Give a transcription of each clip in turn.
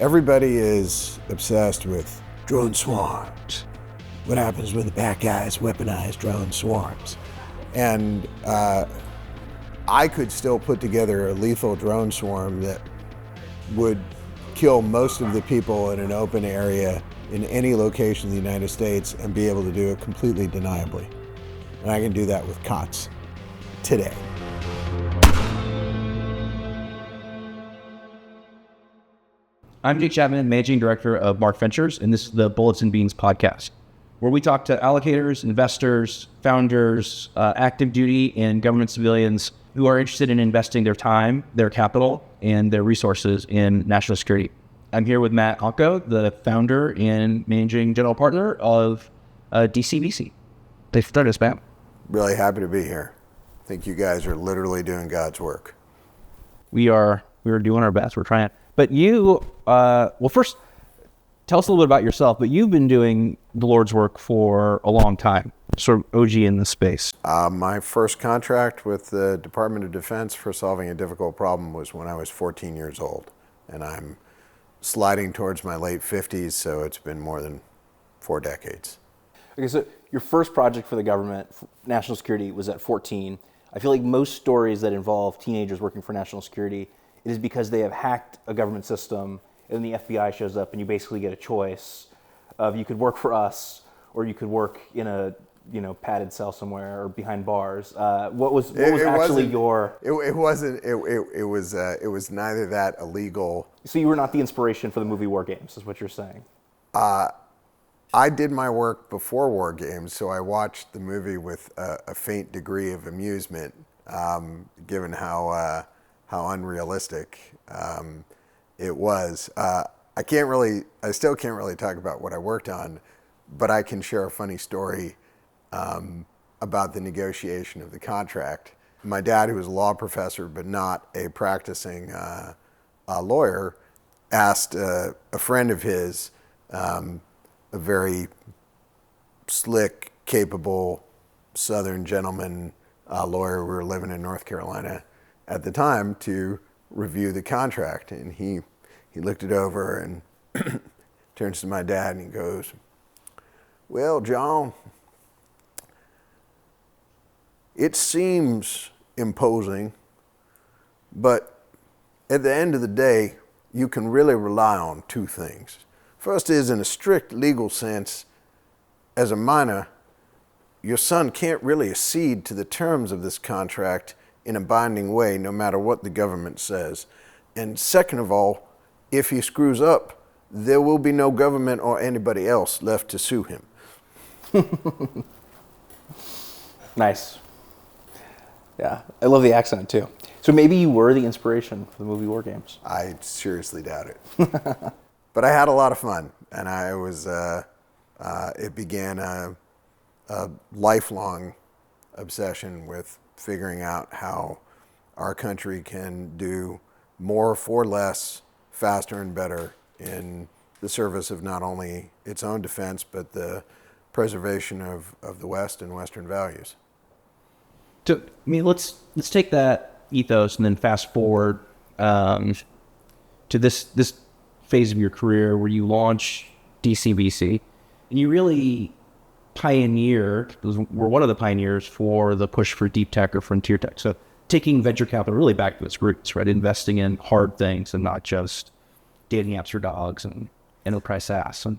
Everybody is obsessed with drone swarms. What happens when the bad guys weaponize drone swarms? And I could still put together a lethal drone swarm that would kill most of the people in an open area in any location in the United States and be able to do it completely deniably. And I can do that with COTS today. I'm Jake Chapman, Managing Director of Marque Ventures, and this is the Bullets and Beans podcast, where we talk to allocators, investors, founders, active duty, and government civilians who are interested in investing their time, their capital, and their resources in national security. I'm here with Matt Ocko, the founder and managing general partner of DCVC. Thanks for joining us, Matt. Really happy to be here. I think you guys are literally doing God's work. We are doing our best. We're trying. But you, well, first, tell us a little bit about yourself. But you've been doing the Lord's work for a long time, sort of OG in the space. My first contract with the Department of Defense for solving a difficult problem was when I was 14 years old. And I'm sliding towards my late 50s, so it's been more than 4 decades. Okay, so your first project for the government, national security, was at 14. I feel like most stories that involve teenagers working for national security, it is because they have hacked a government system, and then the FBI shows up, and you basically get a choice of you could work for us, or you could work in a padded cell somewhere or behind bars. What was actually your? It wasn't. It was neither that illegal. So you were not the inspiration for the movie War Games, is what you're saying? I did my work before War Games, so I watched the movie with a faint degree of amusement, given how unrealistic it was. I still can't really talk about what I worked on, but I can share a funny story about the negotiation of the contract. My dad, who was a law professor but not a practicing lawyer, asked a friend of his, a very slick, capable Southern gentleman lawyer. We were living in North Carolina at the time, to review the contract. And he looked it over and turns to my dad and he goes, "Well, John, it seems imposing, but at the end of the day, you can really rely on 2 things. First is, in a strict legal sense, as a minor, your son can't really accede to the terms of this contract in a binding way, no matter what the government says. And second of all, if he screws up, there will be no government or anybody else left to sue him." Nice. Yeah, I love the accent too. So maybe you were the inspiration for the movie War Games. I seriously doubt it. But I had a lot of fun, and it began a lifelong obsession with figuring out how our country can do more for less, faster and better in the service of not only its own defense, but the preservation of the West and Western values. So, I mean, let's take that ethos and then fast forward to this phase of your career where you launch DCVC, and you really were one of the pioneers for the push for deep tech or frontier tech. So taking venture capital really back to its roots, right? Investing in hard things and not just dating apps for dogs and enterprise SaaS. And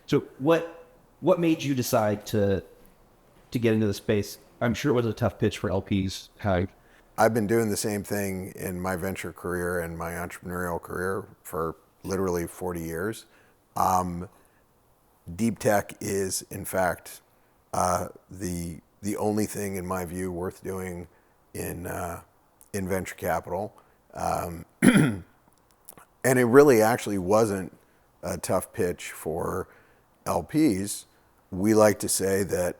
so what made you decide to get into the space? I'm sure it was a tough pitch for LPs. I've been doing the same thing in my venture career and my entrepreneurial career for literally 40 years. Deep tech is, in fact, the only thing, in my view, worth doing in venture capital. And it really actually wasn't a tough pitch for LPs. We like to say that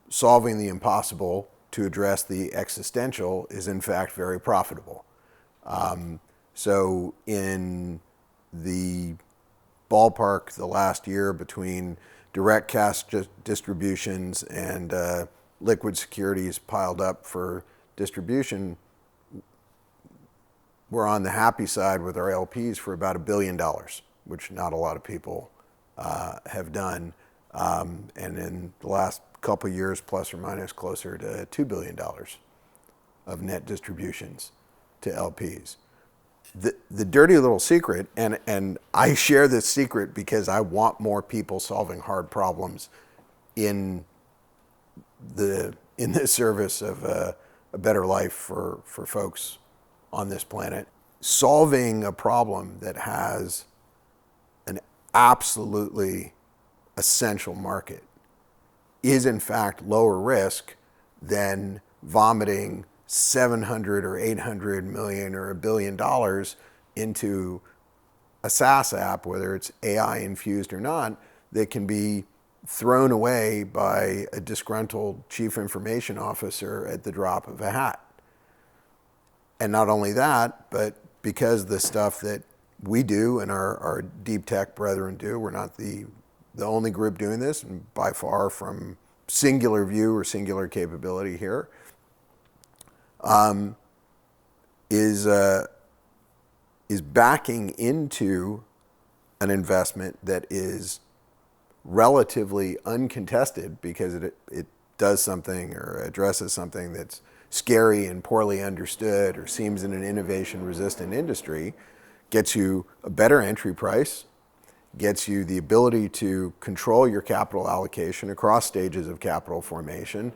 solving the impossible to address the existential is, in fact, very profitable. So in the ballpark the last year between direct cash distributions and liquid securities piled up for distribution, we're on the happy side with our LPs for about $1 billion, which not a lot of people have done. And in the last couple of years, plus or minus, closer to $2 billion of net distributions to LPs. The dirty little secret, and I share this secret because I want more people solving hard problems in the service of a better life for folks on this planet. Solving a problem that has an absolutely essential market is in fact lower risk than vomiting 700 or 800 million or $1 billion into a SaaS app, whether it's AI infused or not, that can be thrown away by a disgruntled chief information officer at the drop of a hat. And not only that, but because the stuff that we do and our deep tech brethren do, we're not the only group doing this, and by far from singular view or singular capability here, is backing into an investment that is relatively uncontested because it does something or addresses something that's scary and poorly understood or seems in an innovation-resistant industry, gets you a better entry price, gets you the ability to control your capital allocation across stages of capital formation,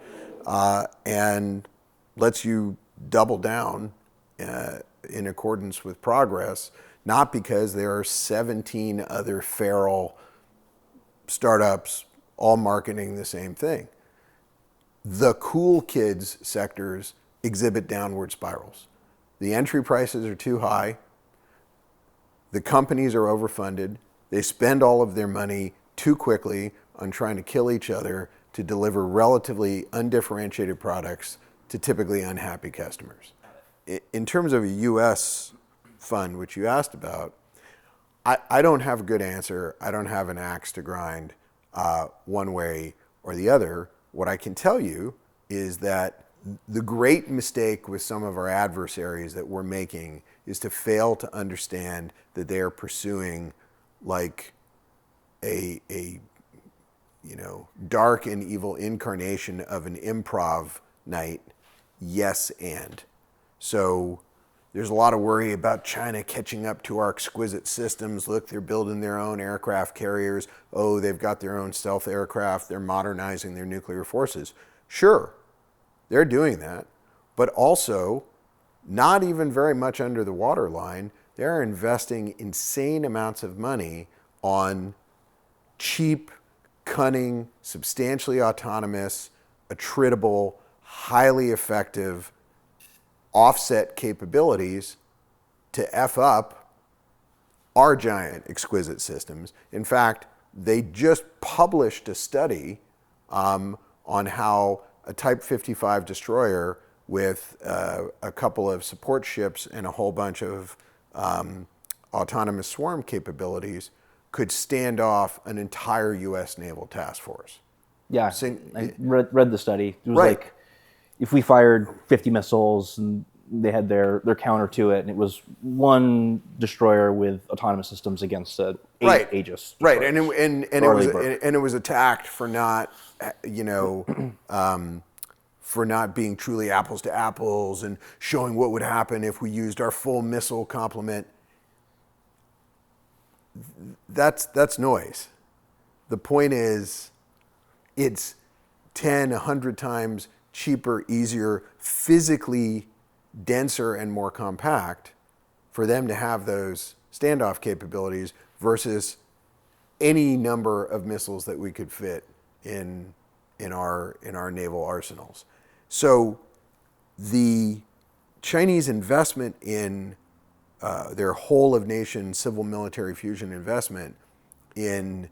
and lets you double down in accordance with progress, not because there are 17 other feral startups all marketing the same thing. The cool kids sectors exhibit downward spirals. The entry prices are too high. The companies are overfunded. They spend all of their money too quickly on trying to kill each other to deliver relatively undifferentiated products to typically unhappy customers. In terms of a US fund, which you asked about, I don't have a good answer. I don't have an axe to grind one way or the other. What I can tell you is that the great mistake with some of our adversaries that we're making is to fail to understand that they are pursuing like a dark and evil incarnation of an improv night, yes and. So there's a lot of worry about China catching up to our exquisite systems. Look, they're building their own aircraft carriers. Oh, they've got their own stealth aircraft. They're modernizing their nuclear forces. Sure, they're doing that. But also, not even very much under the waterline, they're investing insane amounts of money on cheap, cunning, substantially autonomous, attritable, highly effective offset capabilities to F up our giant exquisite systems. In fact, they just published a study on how a Type 55 destroyer with a couple of support ships and a whole bunch of autonomous swarm capabilities could stand off an entire U.S. naval task force. Yeah, I read the study. It was Right. like, if we fired 50 missiles and they had their counter to it, and it was one destroyer with autonomous systems against eight Right. Aegis. Right, destroyers. and it was attacked for not, for not being truly apples to apples and showing what would happen if we used our full missile complement. That's noise. The point is, it's 10, 100 times cheaper, easier, physically denser and more compact for them to have those standoff capabilities versus any number of missiles that we could fit in our naval arsenals. So the Chinese investment in their whole of nation civil military fusion investment in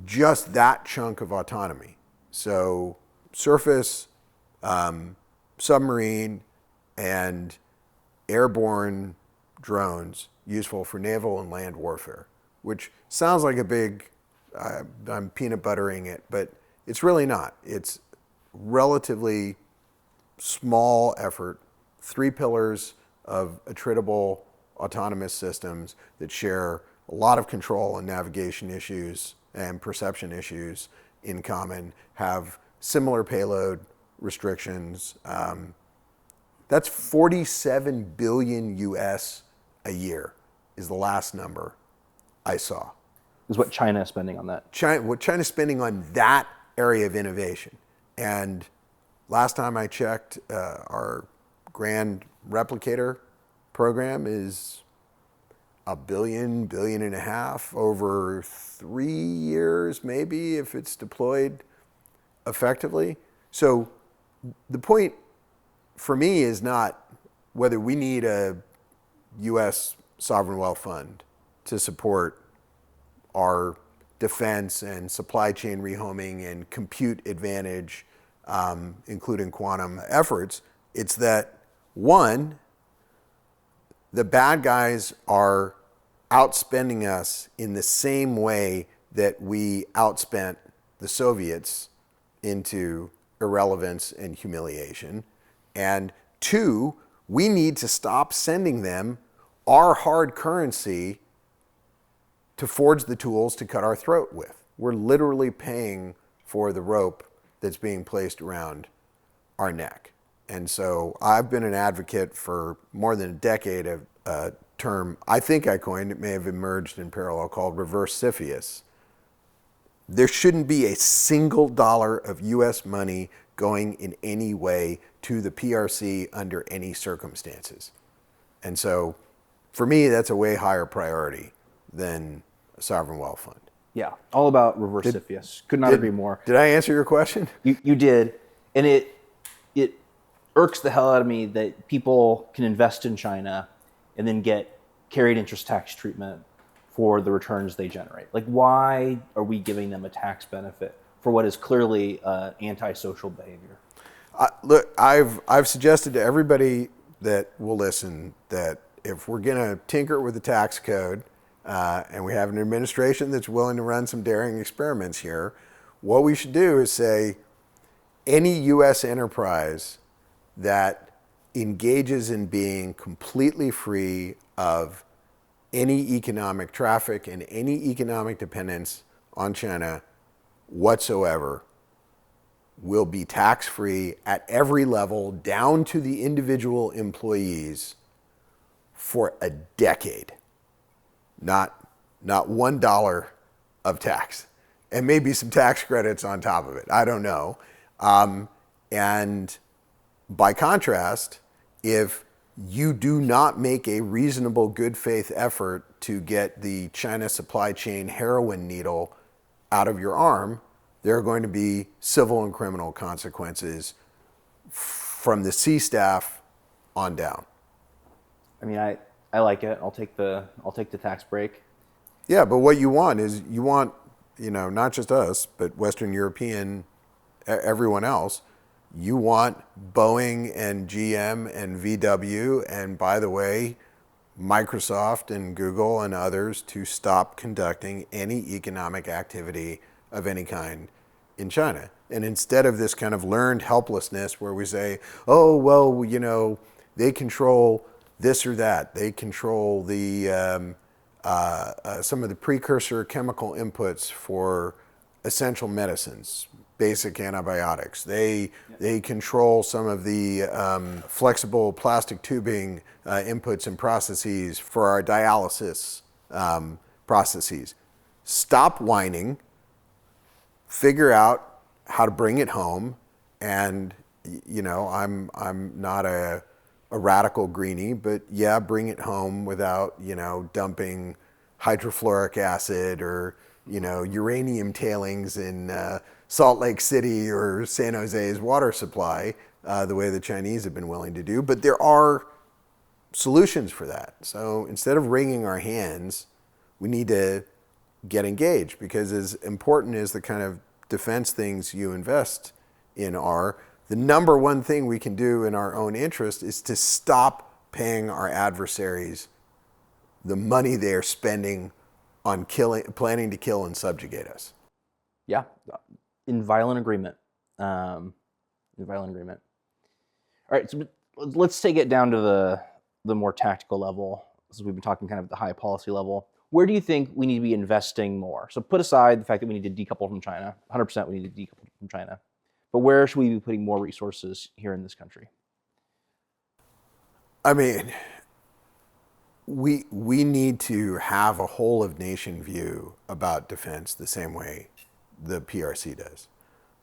just that chunk of autonomy. So surface, submarine, and airborne drones useful for naval and land warfare, which sounds like a big, I'm peanut buttering it, but it's really not. It's relatively small effort, 3 pillars of attritable autonomous systems that share a lot of control and navigation issues and perception issues in common, have similar payload restrictions. That's 47 billion US a year is the last number I saw. Is what China is spending on that. What China's spending on that area of innovation. And last time I checked, our grand replicator program is $1 billion, $1.5 billion over 3 years, maybe, if it's deployed effectively. So the point for me is not whether we need a U.S. sovereign wealth fund to support our defense and supply chain rehoming and compute advantage, including quantum efforts. It's that, one, the bad guys are outspending us in the same way that we outspent the Soviets into irrelevance and humiliation. And two, we need to stop sending them our hard currency to forge the tools to cut our throat with. We're literally paying for the rope that's being placed around our neck. And so I've been an advocate for more than a decade of a term I think I coined, it may have emerged in parallel, called reverse CFIUS. There shouldn't be a single dollar of US money going in any way to the PRC under any circumstances. And so for me, that's a way higher priority than a sovereign wealth fund. Yeah, all about reverse CFIUS. Could not agree more. Did I answer your question? You did, and it irks the hell out of me that people can invest in China and then get carried interest tax treatment for the returns they generate. Like, why are we giving them a tax benefit for what is clearly antisocial behavior? Look, I've suggested to everybody that will listen that if we're going to tinker with the tax code, and we have an administration that's willing to run some daring experiments here, what we should do is say any U.S. enterprise that engages in being completely free of any economic traffic and any economic dependence on China whatsoever will be tax-free at every level, down to the individual employees, for a decade. Not $1 of tax, and maybe some tax credits on top of it. I don't know. And by contrast, if you do not make a reasonable good faith effort to get the China supply chain heroin needle out of your arm, there are going to be civil and criminal consequences from the C staff on down. I mean, I like it. I'll take the tax break. Yeah, but what you want is not just us, but Western European, everyone else. You want Boeing and GM and VW, and by the way, Microsoft and Google and others to stop conducting any economic activity of any kind in China. And instead of this kind of learned helplessness where we say, oh, well, they control this or that. They control the some of the precursor chemical inputs for essential medicines, basic antibiotics. They control some of the flexible plastic tubing inputs and processes for our dialysis processes. Stop whining, figure out how to bring it home, and I'm not a radical greenie, but yeah, bring it home without dumping hydrofluoric acid or uranium tailings in Salt Lake City or San Jose's water supply, the way the Chinese have been willing to do. But there are solutions for that. So instead of wringing our hands, we need to get engaged, because as important as the kind of defense things you invest in are, the number one thing we can do in our own interest is to stop paying our adversaries the money they are spending on planning to kill and subjugate us. Yeah, in violent agreement. All right, so let's take it down to the more tactical level, as we've been talking kind of at the high policy level, where do you think we need to be investing more? So put aside the fact that we need to decouple from China, 100% we need to decouple from China, but where should we be putting more resources here in this country? I mean, we need to have a whole of nation view about defense the same way the PRC does.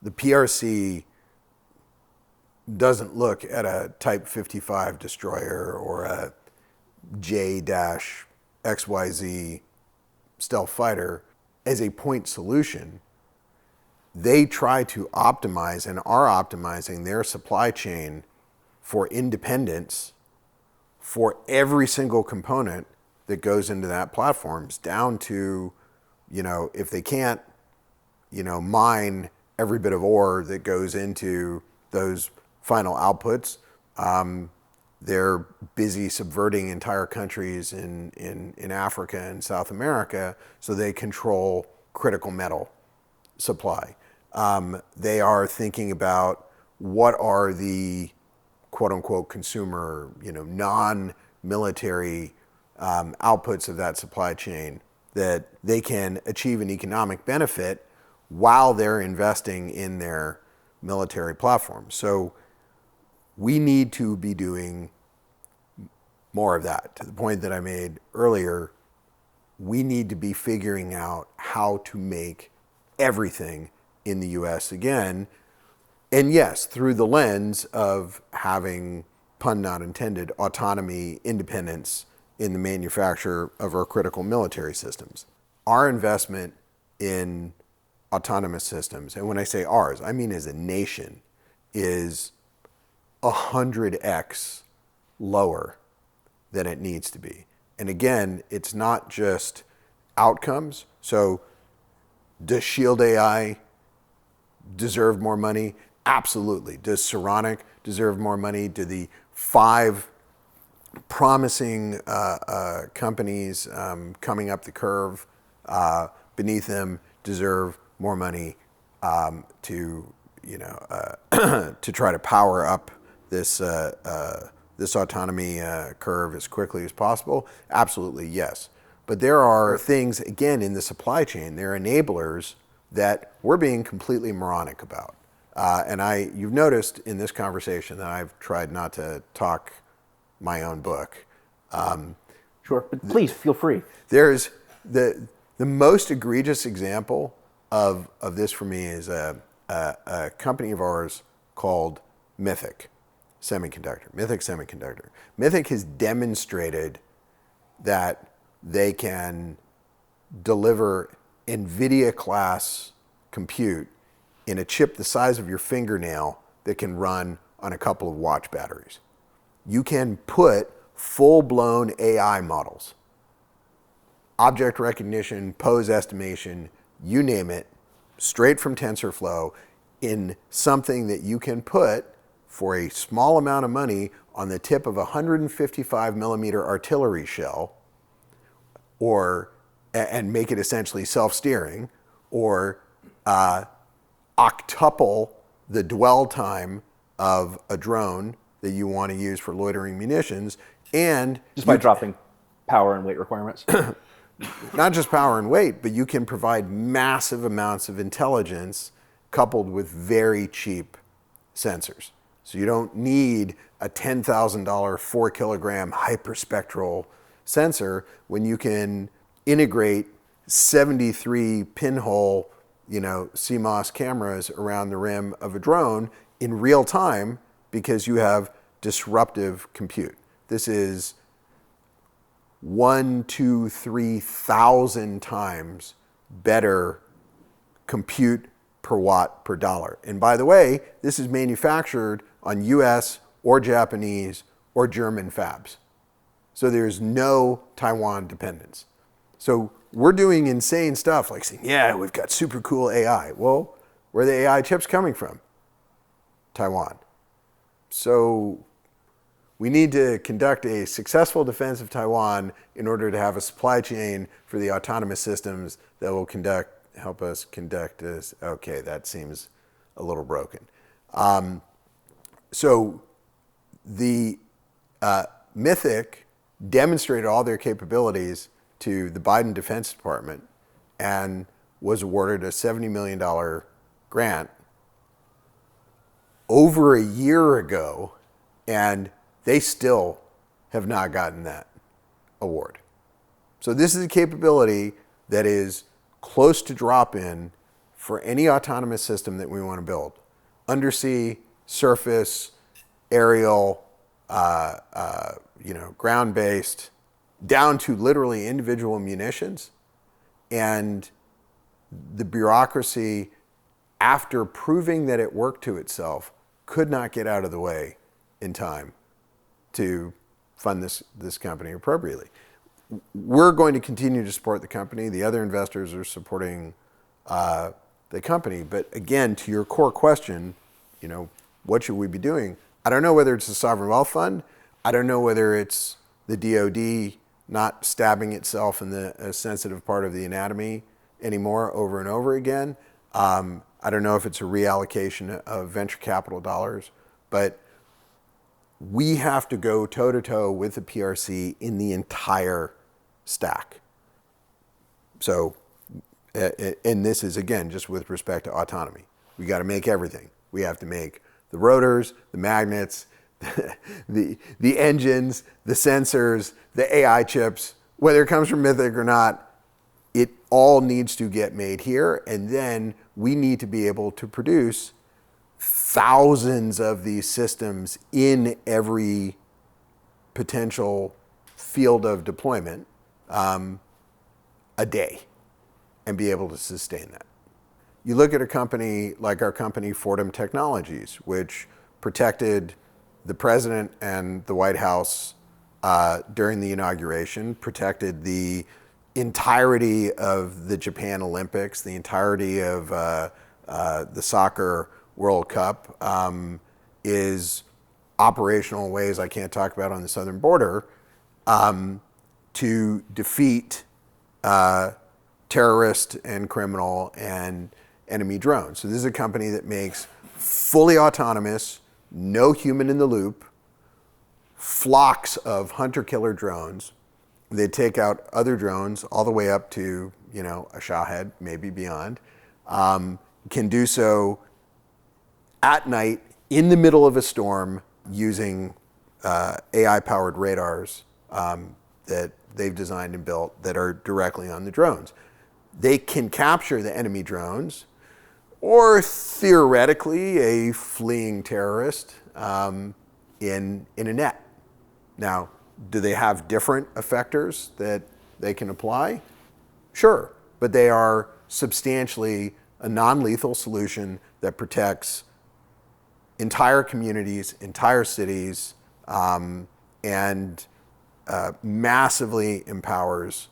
The PRC doesn't look at a Type 55 destroyer or a J-XYZ stealth fighter as a point solution. They try to optimize and are optimizing their supply chain for independence for every single component that goes into that platforms, down to, if they can't, mine every bit of ore that goes into those final outputs, they're busy subverting entire countries in Africa and South America so they control critical metal supply. They are thinking about what are the quote unquote consumer, non-military outputs of that supply chain that they can achieve an economic benefit while they're investing in their military platforms. So we need to be doing more of that. To the point that I made earlier, we need to be figuring out how to make everything in the US again. And yes, through the lens of having, pun not intended, autonomy, independence in the manufacture of our critical military systems. Our investment in autonomous systems, and when I say ours, I mean as a nation, is 100x lower than it needs to be. And again, it's not just outcomes. So does Shield AI deserve more money? Absolutely. Does Saronic deserve more money? Do the 5 promising companies coming up the curve beneath them deserve more money to to try to power up this autonomy curve as quickly as possible? Absolutely, yes. But there are things, again, in the supply chain, there are enablers that we're being completely moronic about. And you've noticed in this conversation that I've tried not to talk my own book. Sure, but please feel free. There's the most egregious example of this for me is a company of ours called Mythic Semiconductor. Mythic has demonstrated that they can deliver NVIDIA class compute in a chip the size of your fingernail that can run on a couple of watch batteries. You can put full-blown AI models, object recognition, pose estimation, you name it, straight from TensorFlow in something that you can put for a small amount of money on the tip of a 155 millimeter artillery shell, and make it essentially self-steering, or octuple the dwell time of a drone that you want to use for loitering munitions, and just by dropping power and weight requirements. Not just power and weight, but you can provide massive amounts of intelligence coupled with very cheap sensors. So you don't need a $10,000 4 kilogram hyperspectral sensor when you can integrate 73 pinhole, CMOS cameras around the rim of a drone in real time because you have disruptive compute. This is 1, 2, 3,000 times better compute per watt per dollar. And by the way, this is manufactured on US or Japanese or German fabs. So there's no Taiwan dependence. So we're doing insane stuff like saying, yeah, we've got super cool AI. Well, where are the AI chips coming from? Taiwan. So we need to conduct a successful defense of Taiwan in order to have a supply chain for the autonomous systems that will help us conduct this. Okay, that seems a little broken. So the Mythic demonstrated all their capabilities to the Biden Defense Department and was awarded a $70 million grant over a year ago, and they still have not gotten that award. So this is a capability that is close to drop-in for any autonomous system that we want to build. Undersea, surface, aerial, ground-based, down to literally individual munitions. And the bureaucracy, after proving that it worked to itself, could not get out of the way in time to fund this company appropriately. We're going to continue to support the company. The other investors are supporting the company. But again, to your core question, what should we be doing? I don't know whether it's a sovereign wealth fund. I don't know whether it's the DOD not stabbing itself in a sensitive part of the anatomy anymore over and over again. I don't know if it's a reallocation of venture capital dollars, but we have to go toe-to-toe with the PRC in the entire stack. So, and this is, again, just with respect to autonomy. We got to make everything. We have to make the rotors, the magnets, the engines, the sensors, the AI chips, whether it comes from Mythic or not, it all needs to get made here. And then we need to be able to produce thousands of these systems in every potential field of deployment a day and be able to sustain that. You look at a company like our company, Fordham Technologies, which protected the president and the White House during the inauguration, protected the entirety of the Japan Olympics, the entirety of the soccer World Cup, is operational in ways I can't talk about on the southern border to defeat terrorist and criminal and enemy drones. So this is a company that makes fully autonomous, no human in the loop, flocks of hunter-killer drones. They take out other drones all the way up to, a Shahed, maybe beyond. Can do so at night in the middle of a storm using AI-powered radars that they've designed and built that are directly on the drones. They can capture the enemy drones or theoretically a fleeing terrorist in a net. Now, do they have different effectors that they can apply? Sure, but they are substantially a non-lethal solution that protects entire communities, entire cities, and massively empowers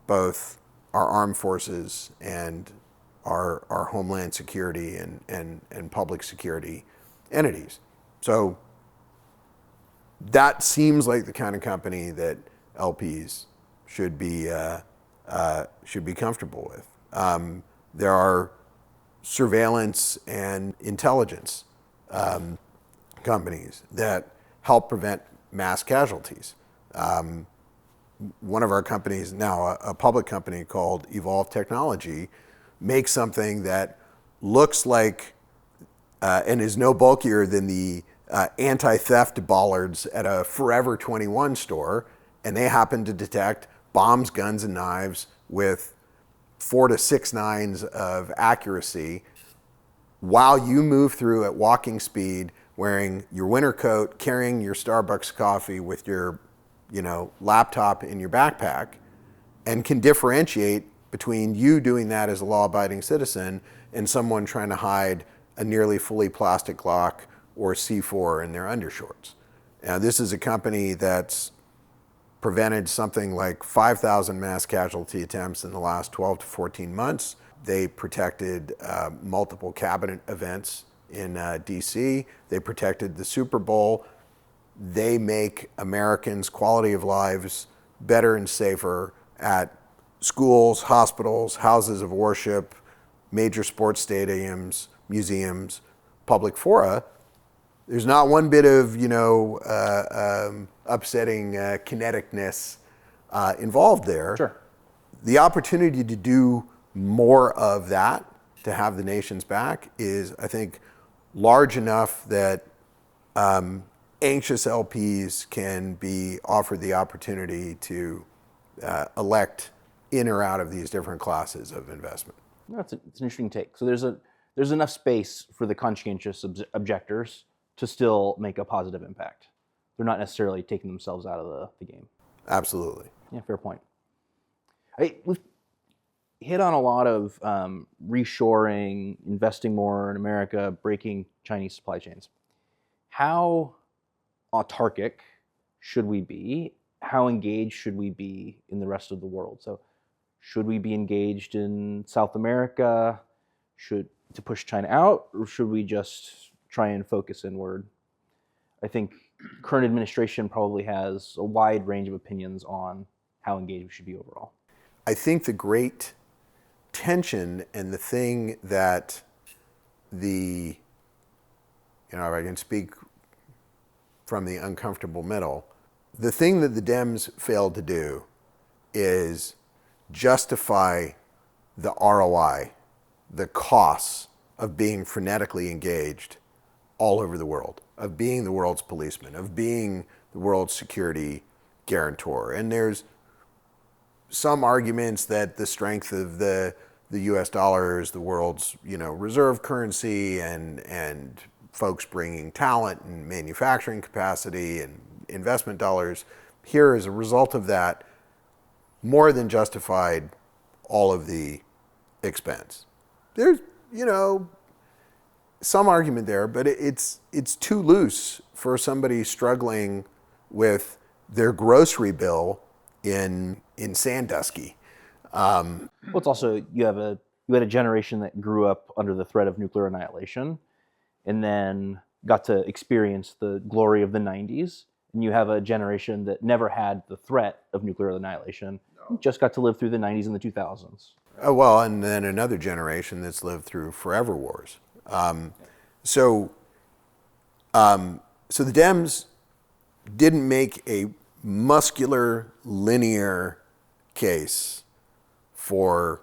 both our armed forces and our homeland security and public security entities. So that seems like the kind of company that LPs should be comfortable with. There are surveillance and intelligence companies that help prevent mass casualties. One of our companies now, a public company called Evolve Technology, makes something that looks like and is no bulkier than the anti-theft bollards at a Forever 21 store, and they happen to detect bombs, guns, and knives with 4 to 6 nines of accuracy while you move through at walking speed, wearing your winter coat, carrying your Starbucks coffee with your laptop in your backpack, and can differentiate between you doing that as a law-abiding citizen and someone trying to hide a nearly fully plastic Glock or C4 in their undershorts. Now, this is a company that's prevented something like 5,000 mass casualty attempts in the last 12 to 14 months. They protected multiple cabinet events in DC. They protected the Super Bowl. They make Americans' quality of lives better and safer at schools, hospitals, houses of worship, major sports stadiums, museums, public fora. There's not one bit of upsetting kineticness involved there. Sure. The opportunity to do more of that, to have the nation's back, is, I think, large enough that anxious LPs can be offered the opportunity to elect in or out of these different classes of investment. No, it's an interesting take. So there's enough space for the conscientious objectors to still make a positive impact. They're not necessarily taking themselves out of the game. Absolutely. Yeah, fair point. We've hit on a lot of reshoring, investing more in America, breaking Chinese supply chains. How autarkic should we be? How engaged should we be in the rest of the world? So should we be engaged in South America to push China out, or should we just try and focus inward? I think current administration probably has a wide range of opinions on how engaged we should be overall. I think the great tension and the thing that if I can speak from the uncomfortable middle, the thing that the Dems failed to do is justify the ROI, the costs of being frenetically engaged all over the world, of being the world's policeman, of being the world's security guarantor. And there's some arguments that the strength of the US dollar is the world's reserve currency, and folks bringing talent and manufacturing capacity and investment dollars here as a result of that more than justified all of the expense. There's some argument there, but it's too loose for somebody struggling with their grocery bill in Sandusky. Well, it's also you had a generation that grew up under the threat of nuclear annihilation, and then got to experience the glory of the 90s. And you have a generation that never had the threat of nuclear annihilation, just got to live through the 90s and the 2000s. Well, and then another generation that's lived through forever wars. So the Dems didn't make a muscular, linear case for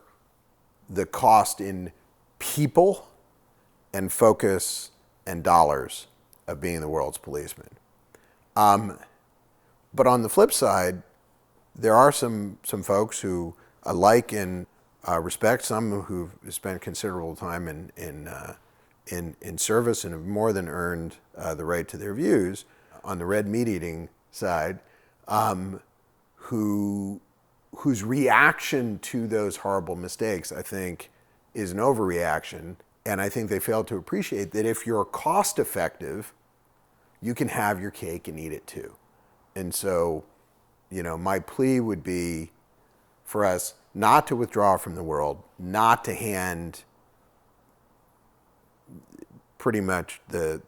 the cost in people and focus and dollars of being the world's policeman. But on the flip side, there are some folks who I like and respect, some who've spent considerable time in service and have more than earned the right to their views on the red meat eating side, whose reaction to those horrible mistakes, I think, is an overreaction. And I think they fail to appreciate that if you're cost effective, you can have your cake and eat it too. And so, my plea would be for us not to withdraw from the world, not to hand pretty much the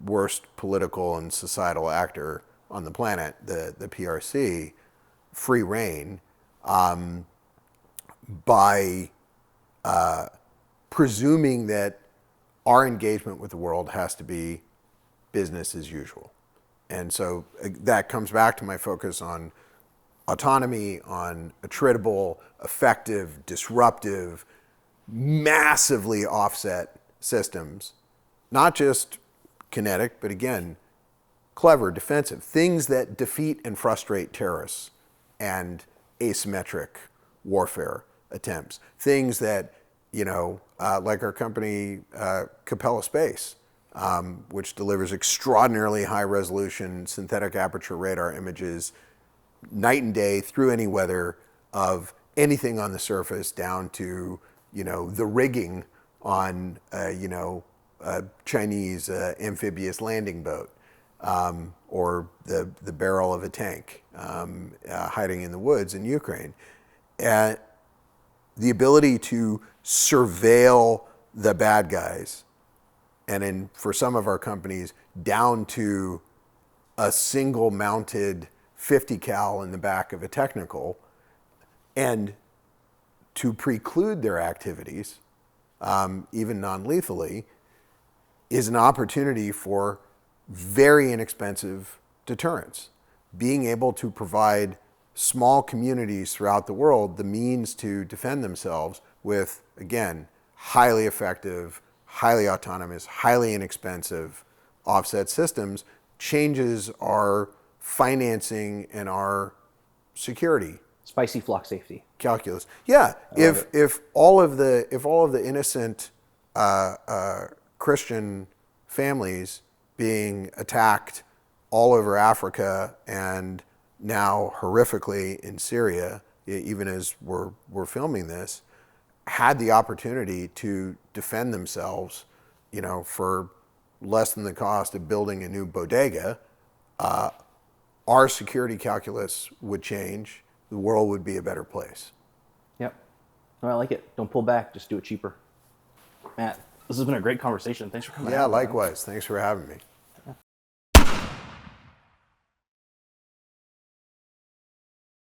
worst political and societal actor on the planet, the PRC, free rein by presuming that our engagement with the world has to be business as usual. And so that comes back to my focus on autonomy, on attritable, effective, disruptive, massively offset systems, not just kinetic, but again, clever, defensive, things that defeat and frustrate terrorists and asymmetric warfare attempts, things that, like our company, Capella Space, which delivers extraordinarily high resolution synthetic aperture radar images night and day through any weather of anything on the surface down to, the rigging on, a Chinese amphibious landing boat, or the barrel of a tank hiding in the woods in Ukraine. The ability to surveil the bad guys, and for some of our companies, down to a single mounted 50 cal in the back of a technical, and to preclude their activities, even non-lethally, is an opportunity for very inexpensive deterrence. Being able to provide small communities throughout the world the means to defend themselves with, again, highly effective, highly autonomous, highly inexpensive offset systems changes our financing and our security Spicy flock safety. calculus. Yeah, if all of the innocent Christian families being attacked all over Africa and now horrifically in Syria, even as we're filming this, had the opportunity to defend themselves, for less than the cost of building a new bodega, our security calculus would change. The world would be a better place. Yep. No, I like it. Don't pull back. Just do it cheaper. Matt, this has been a great conversation. Thanks for coming out. Yeah, likewise. Thanks for having me.